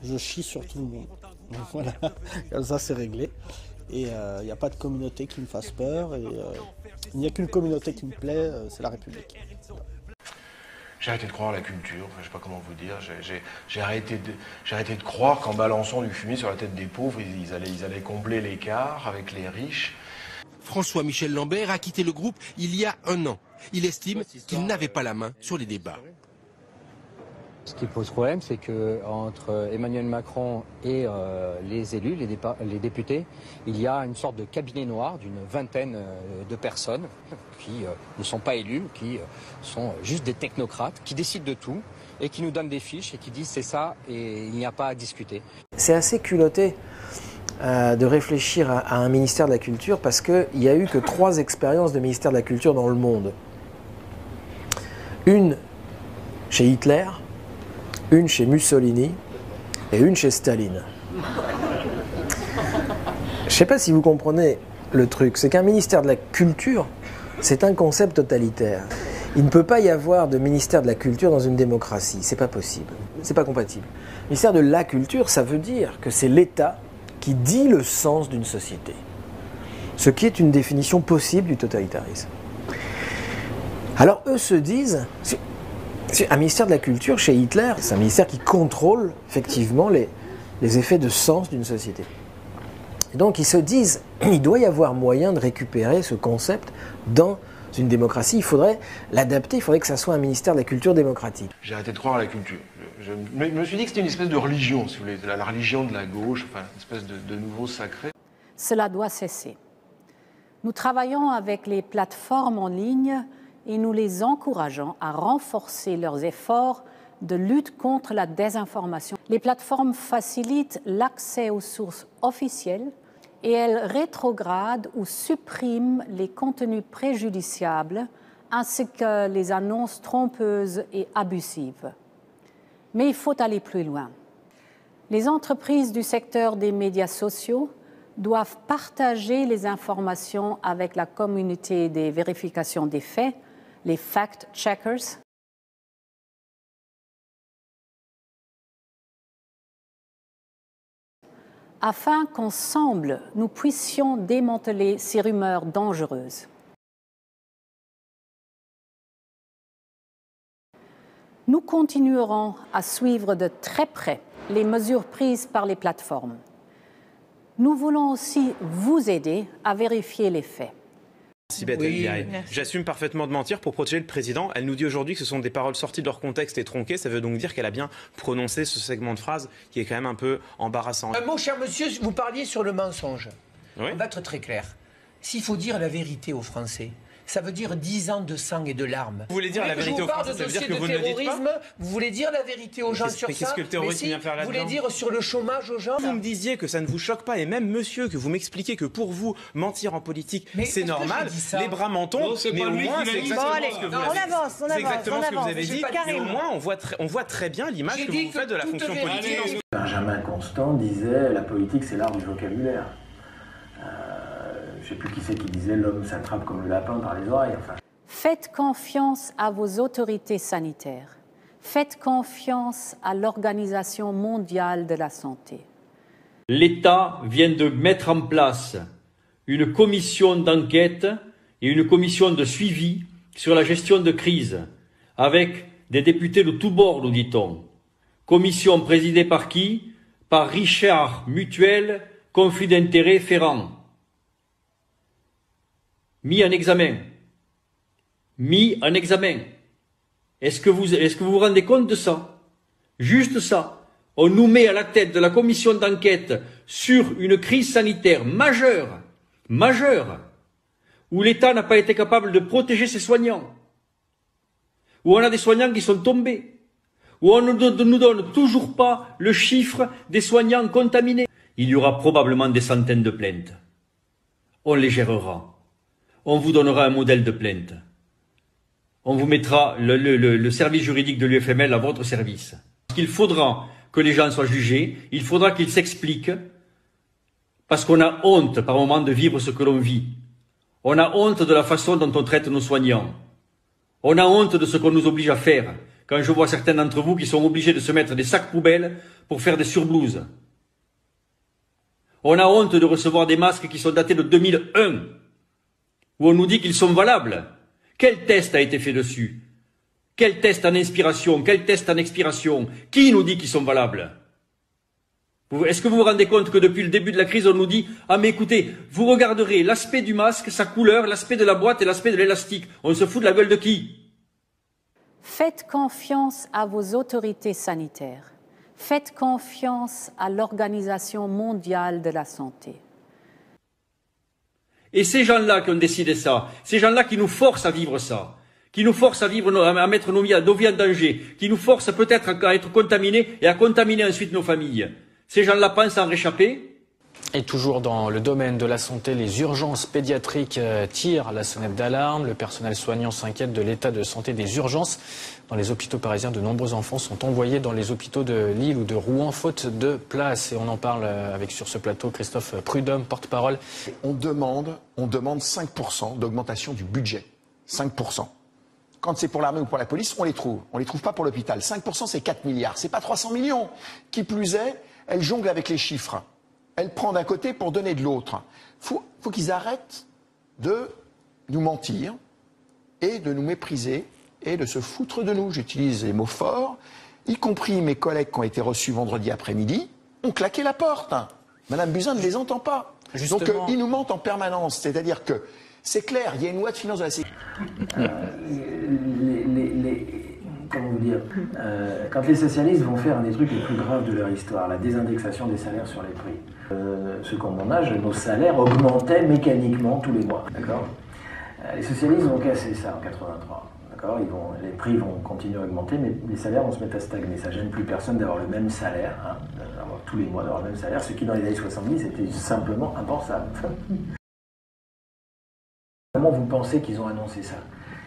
je chie sur tout le monde. Voilà, comme ça c'est réglé. Et il n'y a pas de communauté qui me fasse peur. Et il n'y a qu'une communauté qui me plaît, c'est la République. J'ai arrêté de croire à la culture, je ne sais pas comment vous dire. J'ai arrêté de croire qu'en balançant du fumier sur la tête des pauvres, ils allaient combler l'écart avec les riches. François-Michel Lambert a quitté le groupe il y a 1 an. Il estime qu'il n'avait pas la main sur les débats. Ce qui pose problème, c'est qu'entre Emmanuel Macron et les élus, les députés, il y a une sorte de cabinet noir d'une vingtaine de personnes qui ne sont pas élus, qui sont juste des technocrates, qui décident de tout et qui nous donnent des fiches et qui disent c'est ça et il n'y a pas à discuter. C'est assez culotté de réfléchir à un ministère de la Culture parce qu'il n'y a eu que 3 expériences de ministère de la Culture dans le monde. Une chez Hitler, une chez Mussolini et une chez Staline. Je ne sais pas si vous comprenez le truc, c'est qu'un ministère de la Culture, c'est un concept totalitaire. Il ne peut pas y avoir de ministère de la Culture dans une démocratie, c'est pas possible, c'est pas compatible. Le ministère de la Culture, ça veut dire que c'est l'État qui dit le sens d'une société, ce qui est une définition possible du totalitarisme. Alors eux se disent... Un ministère de la Culture, chez Hitler, c'est un ministère qui contrôle effectivement les effets de sens d'une société. Et donc ils se disent, il doit y avoir moyen de récupérer ce concept dans une démocratie. Il faudrait l'adapter, il faudrait que ça soit un ministère de la Culture démocratique. J'ai arrêté de croire à la culture. Je me suis dit que c'était une espèce de religion, si vous voulez, la religion de la gauche, enfin une espèce de nouveau sacré. Cela doit cesser. Nous travaillons avec les plateformes en ligne et nous les encourageons à renforcer leurs efforts de lutte contre la désinformation. Les plateformes facilitent l'accès aux sources officielles et elles rétrogradent ou suppriment les contenus préjudiciables ainsi que les annonces trompeuses et abusives. Mais il faut aller plus loin. Les entreprises du secteur des médias sociaux doivent partager les informations avec la communauté des vérifications des faits, les fact-checkers, afin qu'ensemble, nous puissions démanteler ces rumeurs dangereuses. Nous continuerons à suivre de très près les mesures prises par les plateformes. Nous voulons aussi vous aider à vérifier les faits. Oui, j'assume parfaitement de mentir pour protéger le président. Elle nous dit aujourd'hui que ce sont des paroles sorties de leur contexte et tronquées. Ça veut donc dire qu'elle a bien prononcé ce segment de phrase qui est quand même un peu embarrassant. Mon cher monsieur, vous parliez sur le mensonge. Oui. On va être très clair. S'il faut dire la vérité aux Français, ça veut dire 10 ans de sang et de larmes. Vous voulez dire la vérité aux Français, ça veut dire que vous ne le dites pas ? Vous voulez dire la vérité aux gens sur ça ? Qu'est-ce que le terrorisme vient faire là-dedans ? Vous voulez dire sur le chômage aux gens ? Vous me disiez que ça ne vous choque pas, et même monsieur, que vous m'expliquiez que pour vous, mentir en politique, c'est normal, les bras m'en tombent, mais au moins c'est exactement ce que vous avez dit. C'est exactement ce que vous avez dit, mais au moins on voit très bien l'image que vous faites de la fonction politique. Benjamin Constant disait « la politique c'est l'art du vocabulaire ». Je ne sais plus qui c'est qui disait « l'homme s'attrape comme le lapin par les oreilles ». Enfin. Faites confiance à vos autorités sanitaires. Faites confiance à l'Organisation mondiale de la santé. L'État vient de mettre en place une commission d'enquête et une commission de suivi sur la gestion de crise, avec des députés de tous bords, nous dit-on. Commission présidée par qui? Par Richard Mutuel, conflit d'intérêts Ferrand. Mis en examen. Est-ce que vous vous rendez compte de ça? Juste ça. On nous met à la tête de la commission d'enquête sur une crise sanitaire majeure, où l'État n'a pas été capable de protéger ses soignants, où on a des soignants qui sont tombés, où on ne nous donne toujours pas le chiffre des soignants contaminés. Il y aura probablement des centaines de plaintes. On les gérera. On vous donnera un modèle de plainte. On vous mettra le service juridique de l'UFML à votre service. Il faudra que les gens soient jugés, il faudra qu'ils s'expliquent, parce qu'on a honte par moment de vivre ce que l'on vit. On a honte de la façon dont on traite nos soignants. On a honte de ce qu'on nous oblige à faire. quand je vois certains d'entre vous qui sont obligés de se mettre des sacs poubelles pour faire des surblouses. On a honte de recevoir des masques qui sont datés de 2001, où on nous dit qu'ils sont valables. Quel test a été fait dessus? Quel test en inspiration? Quel test en expiration? Qui nous dit qu'ils sont valables? Est-ce que vous vous rendez compte que depuis le début de la crise, on nous dit « Ah mais écoutez, vous regarderez l'aspect du masque, sa couleur, l'aspect de la boîte et l'aspect de l'élastique. » On se fout de la gueule de qui? Faites confiance à vos autorités sanitaires. Faites confiance à l'Organisation mondiale de la santé. Et ces gens-là qui ont décidé ça, ces gens-là qui nous forcent à vivre ça, qui nous forcent à vivre, à mettre nos vies en danger, qui nous forcent peut-être à être contaminés et à contaminer ensuite nos familles. Ces gens-là pensent en réchapper? Et toujours dans le domaine de la santé, les urgences pédiatriques tirent la sonnette d'alarme. Le personnel soignant s'inquiète de l'état de santé des urgences. Dans les hôpitaux parisiens, de nombreux enfants sont envoyés dans les hôpitaux de Lille ou de Rouen, faute de place. Et on en parle avec sur ce plateau Christophe Prudhomme, porte-parole. On demande 5% d'augmentation du budget. 5%. Quand c'est pour l'armée ou pour la police, on les trouve. On les trouve pas pour l'hôpital. 5%, c'est 4 milliards. C'est pas 300 millions. Qui plus est, elle jongle avec les chiffres. Elle prend d'un côté pour donner de l'autre. Faut qu'ils arrêtent de nous mentir et de nous mépriser et de se foutre de nous. J'utilise les mots forts, y compris mes collègues qui ont été reçus vendredi après-midi, ont claqué la porte. Madame Buzyn ne les entend pas. Justement. Donc ils nous mentent en permanence. C'est-à-dire que c'est clair, il y a une loi de finances de la sécurité. Comment vous dire, quand les socialistes vont faire un des trucs les plus graves de leur histoire, la désindexation des salaires sur les prix, ceux qui ont mon âge, nos salaires augmentaient mécaniquement tous les mois, d'accord ? Les socialistes vont casser ça en 83, d'accord ? Les prix vont continuer à augmenter, mais les salaires vont se mettre à stagner. Ça gêne plus personne d'avoir le même salaire, hein, tous les mois d'avoir le même salaire, ce qui dans les années 70 était simplement impensable. Comment vous pensez qu'ils ont annoncé ça ?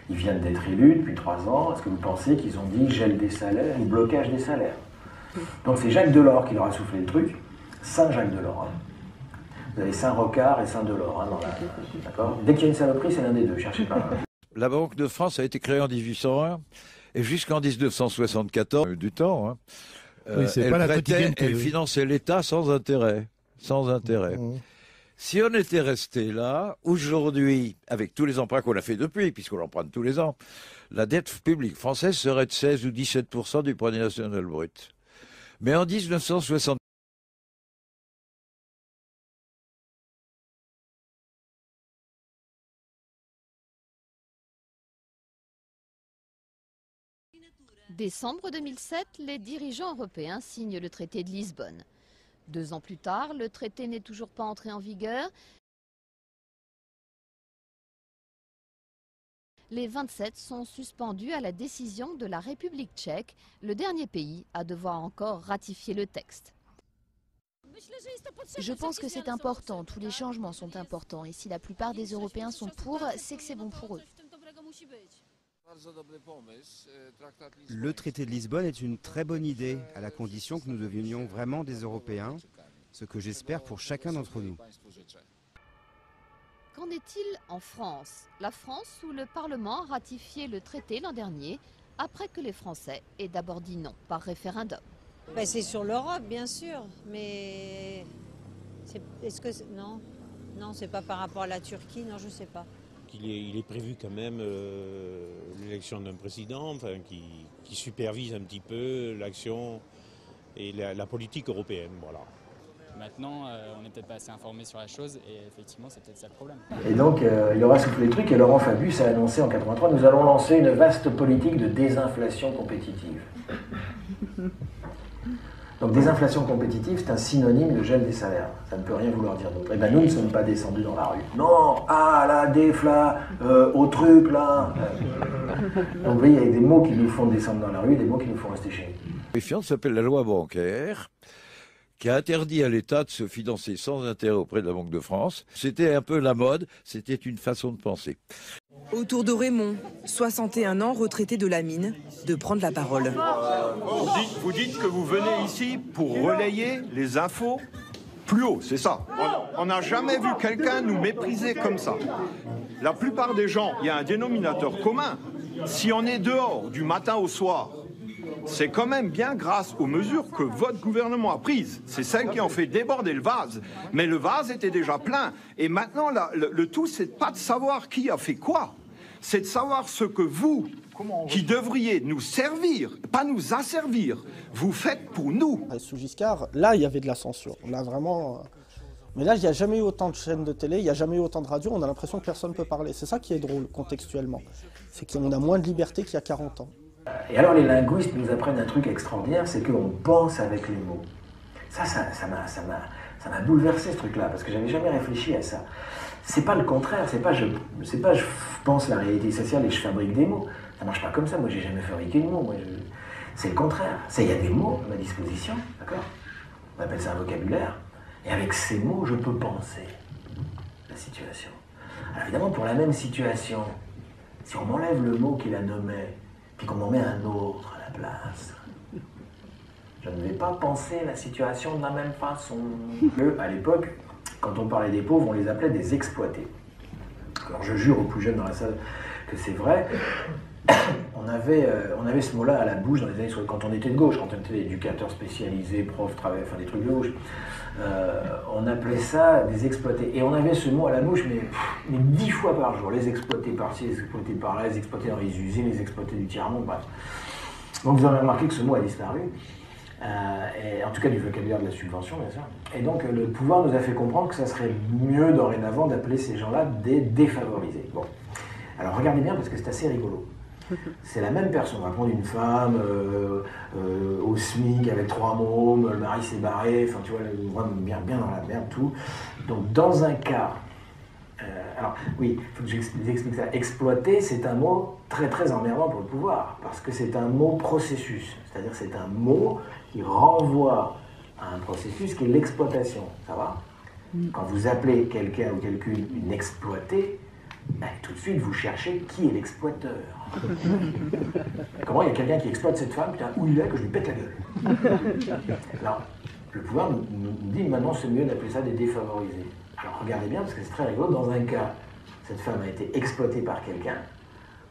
Ils viennent d'être élus depuis 3 ans. Est-ce que vous pensez qu'ils ont dit gel des salaires ou blocage des salaires? Donc c'est Jacques Delors qui leur a soufflé le truc. Saint-Jacques Delors. Hein. Vous avez Saint-Rocard et Saint-Delors. Hein, d'accord. Dès qu'il y a une saloperie, c'est l'un des deux. Cherchez pas. La Banque de France a été créée en 1801 et jusqu'en 1974, du temps, hein, oui, elle finançait l'État sans intérêt. Sans intérêt. Si on était resté là, aujourd'hui, avec tous les emprunts qu'on a fait depuis, puisqu'on emprunte tous les ans, la dette publique française serait de 16 ou 17% du produit national brut. Mais en 1960, Décembre 2007, les dirigeants européens signent le traité de Lisbonne. 2 ans plus tard, le traité n'est toujours pas entré en vigueur. Les 27 sont suspendus à la décision de la République tchèque, le dernier pays à devoir encore ratifier le texte. Je pense que c'est important, tous les changements sont importants. Et si la plupart des Européens sont pour, c'est que c'est bon pour eux. Le traité de Lisbonne est une très bonne idée, à la condition que nous devenions vraiment des Européens, ce que j'espère pour chacun d'entre nous. Qu'en est-il en France? La France, où le Parlement a ratifié le traité l'an dernier, après que les Français aient d'abord dit non par référendum. C'est sur l'Europe, bien sûr, mais est-ce que non, non, c'est pas par rapport à la Turquie, non, je sais pas. Il est prévu quand même l'élection d'un président, enfin, qui supervise un petit peu l'action et la politique européenne, voilà. Maintenant, on n'est peut-être pas assez informé sur la chose et effectivement, c'est peut-être ça le problème. Et donc, il aura soufflé le truc et Laurent Fabius a annoncé en 83, nous allons lancer une vaste politique de désinflation compétitive. Donc désinflation compétitive, c'est un synonyme de gel des salaires. Ça ne peut rien vouloir dire d'autre. Et bien nous ne sommes pas descendus dans la rue. Non, la défla, au truc là. Donc vous voyez, il y a des mots qui nous font descendre dans la rue et des mots qui nous font rester chez nous. La méfiance s'appelle la loi bancaire, qui a interdit à l'État de se financer sans intérêt auprès de la Banque de France. C'était un peu la mode, c'était une façon de penser. Autour de Raymond, 61 ans, retraité de la mine, de prendre la parole. Vous dites que vous venez ici pour relayer les infos plus haut, c'est ça. On n'a jamais vu quelqu'un nous mépriser comme ça. La plupart des gens, il y a un dénominateur commun. Si on est dehors du matin au soir c'est quand même bien grâce aux mesures que votre gouvernement a prises. C'est celles qui ont fait déborder le vase. Mais le vase était déjà plein. Et maintenant, le tout, c'est pas de savoir qui a fait quoi. C'est de savoir ce que vous, qui devriez nous servir, pas nous asservir, vous faites pour nous. Sous Giscard, là, il y avait de la censure. On a vraiment... Mais là, il n'y a jamais eu autant de chaînes de télé, il n'y a jamais eu autant de radio, on a l'impression que personne ne peut parler. C'est ça qui est drôle, contextuellement. C'est qu'on a moins de liberté qu'il y a 40 ans. Et alors les linguistes nous apprennent un truc extraordinaire, c'est qu'on pense avec les mots. Ça m'a bouleversé ce truc-là, parce que j'avais jamais réfléchi à ça. C'est pas le contraire, c'est pas je pense la réalité sociale et je fabrique des mots. Ça marche pas comme ça, moi j'ai jamais fabriqué de mots. C'est le contraire. Il y a des mots à ma disposition, d'accord? On appelle ça un vocabulaire. Et avec ces mots, je peux penser la situation. Alors évidemment, pour la même situation, si on m'enlève le mot qui la nommait, puis qu'on m'en met un autre à la place, je ne vais pas penser la situation de la même façon. À l'époque, quand on parlait des pauvres, on les appelait des exploités. Alors je jure aux plus jeunes dans la salle que c'est vrai. On avait ce mot-là à la bouche dans les années 60, quand on était de gauche, quand on était éducateur spécialisé, prof, travail, enfin des trucs de gauche. On appelait ça des exploités. Et on avait ce mot à la bouche, mais 10 fois par jour. Les exploités par-ci, les exploités par-là, les exploités dans les usines, les exploités du tiers-monde, bref. Donc vous avez remarqué que ce mot a disparu. Et en tout cas du vocabulaire de la subvention, bien sûr. Et donc le pouvoir nous a fait comprendre que ça serait mieux dorénavant d'appeler ces gens-là des défavorisés. Bon. Alors regardez bien parce que c'est assez rigolo. C'est la même personne. On va prendre une femme au SMIC avec 3 mômes, le mari s'est barré, enfin tu vois, bien dans la merde, tout. Donc dans un cas, alors oui, il faut que j'explique ça. Exploiter, c'est un mot très très emmerdant pour le pouvoir, parce que c'est un mot processus. C'est-à-dire c'est un mot qui renvoie à un processus qui est l'exploitation. Ça va? Quand vous appelez quelqu'un ou quelqu'une une exploitée, ben, tout de suite vous cherchez qui est l'exploiteur. Comment il y a quelqu'un qui exploite cette femme, putain, où il est que je lui pète la gueule. Alors, le pouvoir nous dit maintenant c'est mieux d'appeler ça des défavorisés. Alors regardez bien parce que c'est très rigolo, dans un cas, cette femme a été exploitée par quelqu'un,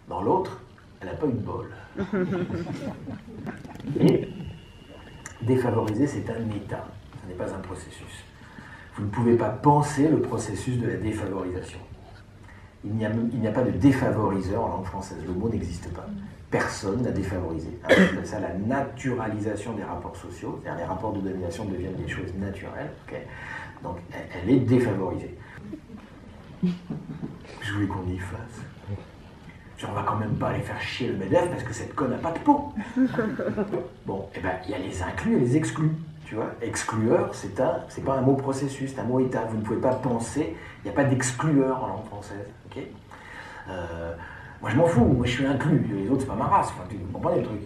dans l'autre, elle n'a pas eu de bol. Et défavoriser, c'est un état, ce n'est pas un processus. Vous ne pouvez pas penser le processus de la défavorisation. Il n'y a pas de défavoriseur en langue française, le mot n'existe pas. Personne n'a défavorisé. On appelle ça la naturalisation des rapports sociaux, c'est-à-dire les rapports de domination deviennent des choses naturelles. Okay. Donc elle est défavorisée. Je voulais qu'on y fasse. Genre, on va quand même pas aller faire chier le MEDEF parce que cette conne n'a pas de peau. Bon, et ben il y a les inclus et les exclus. Tu vois, exclueur, c'est pas un mot processus, c'est un mot état. Vous ne pouvez pas penser, il n'y a pas d'exclueur en langue française. Okay, moi je m'en fous, moi je suis inclus, les autres c'est pas ma race, enfin, vous comprenez le truc.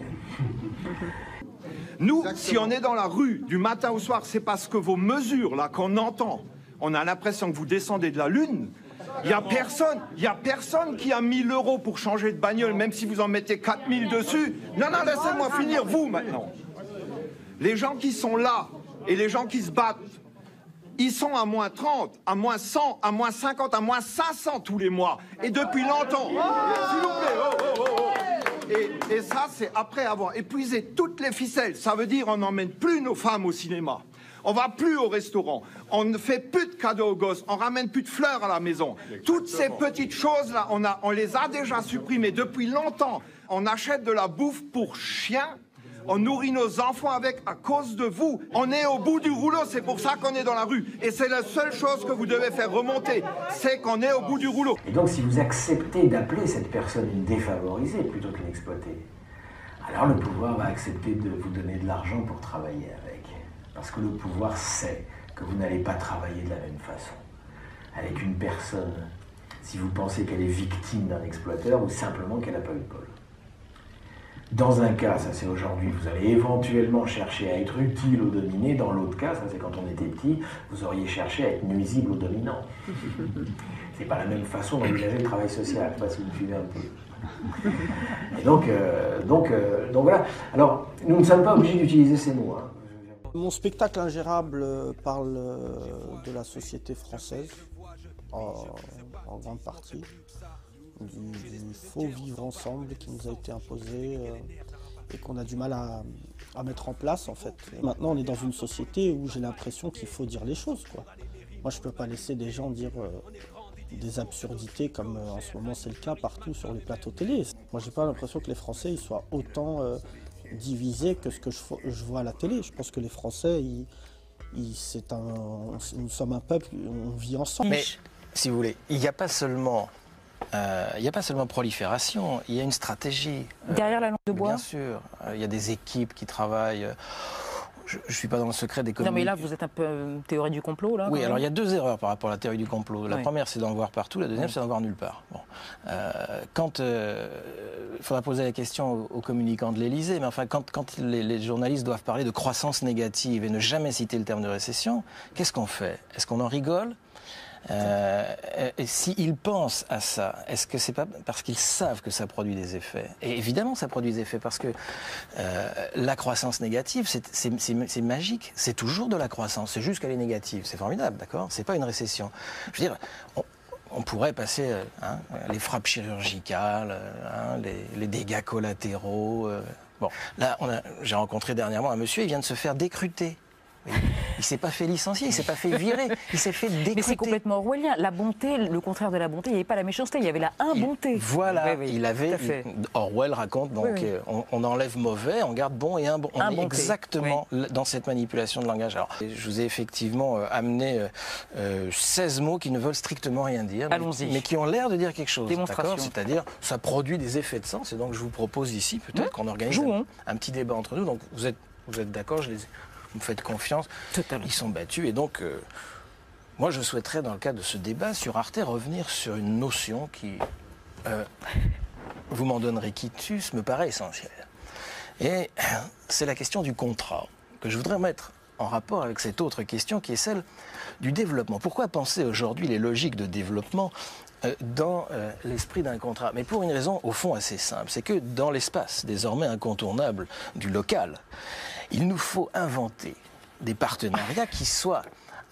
Nous, si on est dans la rue du matin au soir, c'est parce que vos mesures là qu'on entend, on a l'impression que vous descendez de la lune. Il n'y a personne qui a 1 000 € pour changer de bagnole, même si vous en mettez 4 000 dessus. Non, laissez-moi finir, vous maintenant. Les gens qui sont là et les gens qui se battent, ils sont à moins 30, à moins 100, à moins 50, à moins 500 tous les mois. Et depuis longtemps. S'il vous plaît. Et ça, c'est après avoir épuisé toutes les ficelles. Ça veut dire on n'emmène plus nos femmes au cinéma. On va plus au restaurant. On ne fait plus de cadeaux aux gosses. On ramène plus de fleurs à la maison. Toutes ces petites choses-là, on les a déjà supprimées depuis longtemps. On achète de la bouffe pour chiens. On nourrit nos enfants avec à cause de vous. On est au bout du rouleau, c'est pour ça qu'on est dans la rue. Et c'est la seule chose que vous devez faire remonter, c'est qu'on est au bout du rouleau. Et donc si vous acceptez d'appeler cette personne une défavorisée plutôt qu'une exploitée, alors le pouvoir va accepter de vous donner de l'argent pour travailler avec. Parce que le pouvoir sait que vous n'allez pas travailler de la même façon. Avec une personne, si vous pensez qu'elle est victime d'un exploiteur ou simplement qu'elle n'a pas eu de bol. Dans un cas, ça c'est aujourd'hui, vous allez éventuellement chercher à être utile au dominé. Dans l'autre cas, ça c'est quand on était petit, vous auriez cherché à être nuisible au dominant. C'est pas la même façon d'envisager le travail social, je sais pas si vous me suivez un peu. Et donc voilà. Alors, nous ne sommes pas obligés d'utiliser ces mots. Hein. Mon spectacle Ingérable parle de la société française, en grande partie. Du faux vivre ensemble qui nous a été imposé et qu'on a du mal à mettre en place en fait. Et maintenant on est dans une société où j'ai l'impression qu'il faut dire les choses, quoi. Moi je peux pas laisser des gens dire des absurdités comme en ce moment c'est le cas partout sur les plateaux télé. Moi j'ai pas l'impression que les Français ils soient autant divisés que ce que je vois à la télé. Je pense que les Français nous sommes un peuple, on vit ensemble. Mais si vous voulez, il n'y a pas seulement prolifération, il y a une stratégie. Derrière la langue de bois. Bien sûr, il y a des équipes qui travaillent. Je ne suis pas dans le secret des communiques. Non mais là vous êtes un peu théorie du complot là. Oui, alors il y a deux erreurs par rapport à la théorie du complot. La première c'est d'en voir partout, la deuxième c'est d'en voir nulle part. Bon. Quand il faudra poser la question aux communicants de l'Élysée, mais enfin quand les journalistes doivent parler de croissance négative et ne jamais citer le terme de récession, qu'est-ce qu'on fait? Est-ce qu'on en rigole? Et s'ils pensent à ça, est-ce que c'est pas parce qu'ils savent que ça produit des effets? Et évidemment ça produit des effets parce que la croissance négative c'est magique, c'est toujours de la croissance, c'est juste qu'elle est négative, c'est formidable, d'accord? C'est pas une récession. Je veux dire, on pourrait passer les frappes chirurgicales, les dégâts collatéraux. Bon, là j'ai rencontré dernièrement un monsieur, il vient de se faire décruter. Il s'est pas fait licencier, il s'est pas fait virer, il s'est fait décruter. Mais c'est complètement orwellien. La bonté, le contraire de la bonté, il n'y avait pas la méchanceté, il y avait la imbonté. Voilà, il avait. Orwell raconte donc on enlève mauvais, on garde bon et un bon. On est exactement dans cette manipulation de langage. Alors, je vous ai effectivement amené 16 mots qui ne veulent strictement rien dire, mais qui ont l'air de dire quelque chose. Démonstration. C'est-à-dire, ça produit des effets de sens. Et donc, je vous propose ici, peut-être qu'on organise un petit débat entre nous. Donc, vous êtes d'accord, vous me faites confiance. Totalement. Ils sont battus et donc moi je souhaiterais dans le cadre de ce débat sur Arte revenir sur une notion qui, vous m'en donnerez quitus, me paraît essentielle. Et c'est la question du contrat que je voudrais mettre en rapport avec cette autre question qui est celle du développement. Pourquoi penser aujourd'hui les logiques de développement dans l'esprit d'un contrat? Mais pour une raison au fond assez simple, c'est que dans l'espace désormais incontournable du local, il nous faut inventer des partenariats qui soient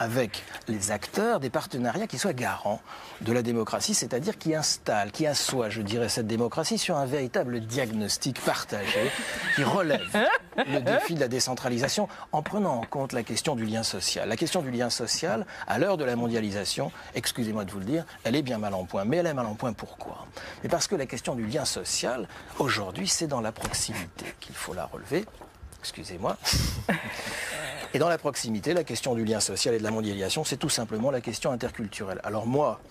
avec les acteurs, des partenariats qui soient garants de la démocratie, c'est-à-dire qui installent, qui assoient, je dirais, cette démocratie sur un véritable diagnostic partagé qui relève le défi de la décentralisation en prenant en compte la question du lien social. La question du lien social, à l'heure de la mondialisation, excusez-moi de vous le dire, elle est bien mal en point. Mais elle est mal en point pourquoi? Mais parce que la question du lien social, aujourd'hui, c'est dans la proximité qu'il faut la relever. Excusez-moi. Et dans la proximité, la question du lien social et de la mondialisation, c'est tout simplement la question interculturelle. Alors moi,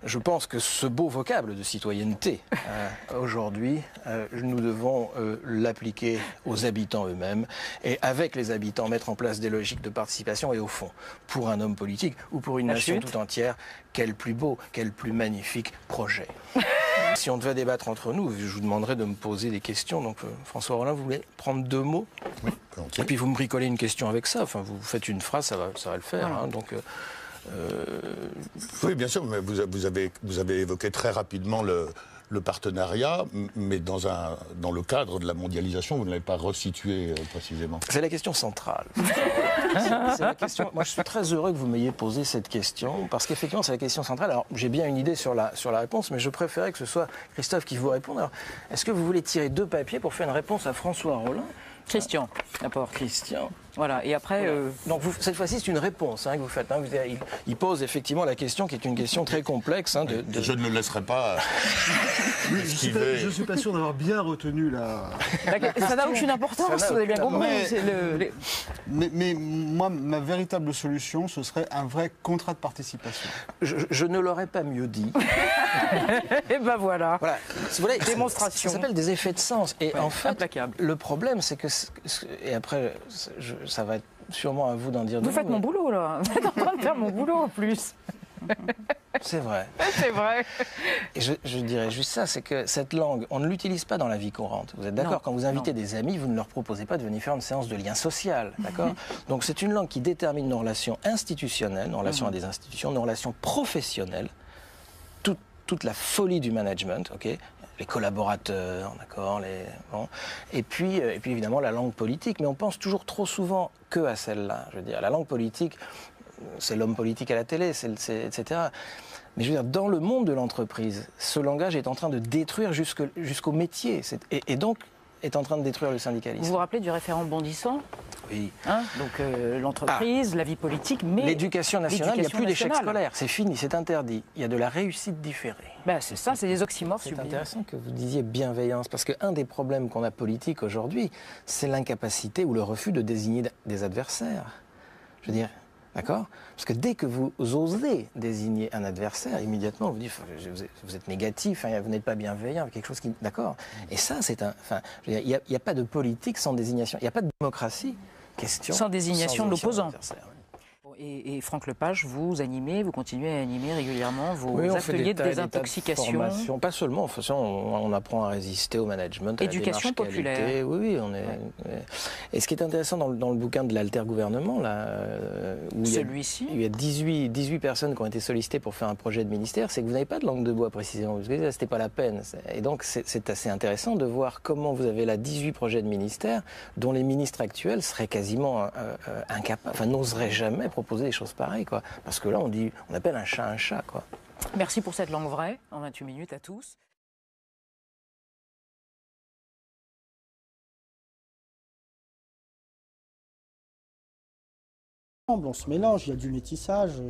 je pense que ce beau vocable de citoyenneté, aujourd'hui, nous devons l'appliquer aux habitants eux-mêmes et avec les habitants mettre en place des logiques de participation et au fond, pour un homme politique ou pour une nation tout entière, quel plus beau, quel plus magnifique projet. Si on devait débattre entre nous, je vous demanderais de me poser des questions. Donc François Rollin, vous voulez prendre 2 mots? Oui, et puis vous me bricolez une question avec ça. Enfin, vous faites une phrase, ça va le faire. Hein, donc, oui, bien sûr, mais vous avez évoqué très rapidement le partenariat, mais dans le cadre de la mondialisation, vous ne l'avez pas resitué précisément. C'est la question centrale. C'est la question. Moi, je suis très heureux que vous m'ayez posé cette question, parce qu'effectivement, c'est la question centrale. Alors, j'ai bien une idée sur la réponse, mais je préférais que ce soit Christophe qui vous réponde. Alors, est-ce que vous voulez tirer 2 papiers pour faire une réponse à François Rollin? Christian, d'abord. Christian. Voilà, et après... Donc cette fois-ci, c'est une réponse que vous faites. Hein. Il pose effectivement la question qui est une question très complexe. Hein, Je ne le laisserai pas esquiver. Je ne suis pas sûr d'avoir bien retenu la... Ça n'a aucune importance, vous avez bien compris. Mais moi, ma véritable solution, ce serait un vrai contrat de participation. Je ne l'aurais pas mieux dit. Et ben voilà. Si vous voulez, démonstration. Ça s'appelle des effets de sens. Et en fait, implacable. Le problème, c'est que... Et après, ça va être sûrement à vous d'en dire. Vous faites mon boulot, là. Vous êtes en train de faire mon boulot, en plus. C'est vrai. C'est vrai. Et je dirais juste ça, c'est que cette langue, on ne l'utilise pas dans la vie courante. Vous êtes d'accord? Quand vous invitez des amis, vous ne leur proposez pas de venir faire une séance de lien social, d'accord? Donc c'est une langue qui détermine nos relations institutionnelles, nos relations à des institutions, nos relations professionnelles, toute la folie du management, ok? Les collaborateurs, d'accord, et puis évidemment la langue politique, mais on pense toujours trop souvent que à celle-là. Je veux dire, la langue politique, c'est l'homme politique à la télé, etc. Mais je veux dire, dans le monde de l'entreprise, ce langage est en train de détruire jusqu'au métier. Et donc, est en train de détruire le Vous syndicalisme. vous rappelez du référent bondissant? Oui. Hein, donc l'entreprise, la vie politique, mais... L'éducation nationale, il n'y a plus d'échec scolaire. C'est fini, c'est interdit. Il y a de la réussite différée. Ben, c'est ça, c'est des oxymores C'est sublimes. intéressant que vous disiez bienveillance, parce qu'un des problèmes qu'on a politique aujourd'hui, c'est l'incapacité ou le refus de désigner des adversaires. Je veux dire, d'accord? Parce que dès que vous osez désigner un adversaire, immédiatement, vous dites, vous êtes négatif, hein, vous n'êtes pas bienveillant, quelque chose qui... D'accord? Et ça, c'est un... Enfin, il n'y a pas de politique sans désignation. Il n'y a pas de démocratie. Question Sans désignation de l'opposant. d'adversaire. Et Franck Lepage, vous animez, vous continuez à animer régulièrement vos Oui, on fait ateliers des de tas désintoxication. formations. Pas seulement, en faisant, on apprend à résister au management, à Éducation la démarche populaire. qualité. Oui, on est. Et ce qui est intéressant dans le bouquin de l'alter-gouvernement, là, où celui-ci, il y a 18 personnes qui ont été sollicitées pour faire un projet de ministère, c'est que vous n'avez pas de langue de bois précisément, parce que c'était pas la peine. Et donc c'est assez intéressant de voir comment vous avez là 18 projets de ministère dont les ministres actuels seraient quasiment incapables, enfin n'oseraient jamais proposer des choses pareilles, quoi. Parce que là on appelle un chat, quoi. Merci pour cette langue vraie, en 28 minutes à tous. On se mélange, il y a du métissage.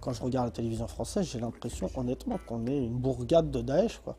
Quand je regarde la télévision française, j'ai l'impression honnêtement qu'on est une bourgade de Daesh, quoi.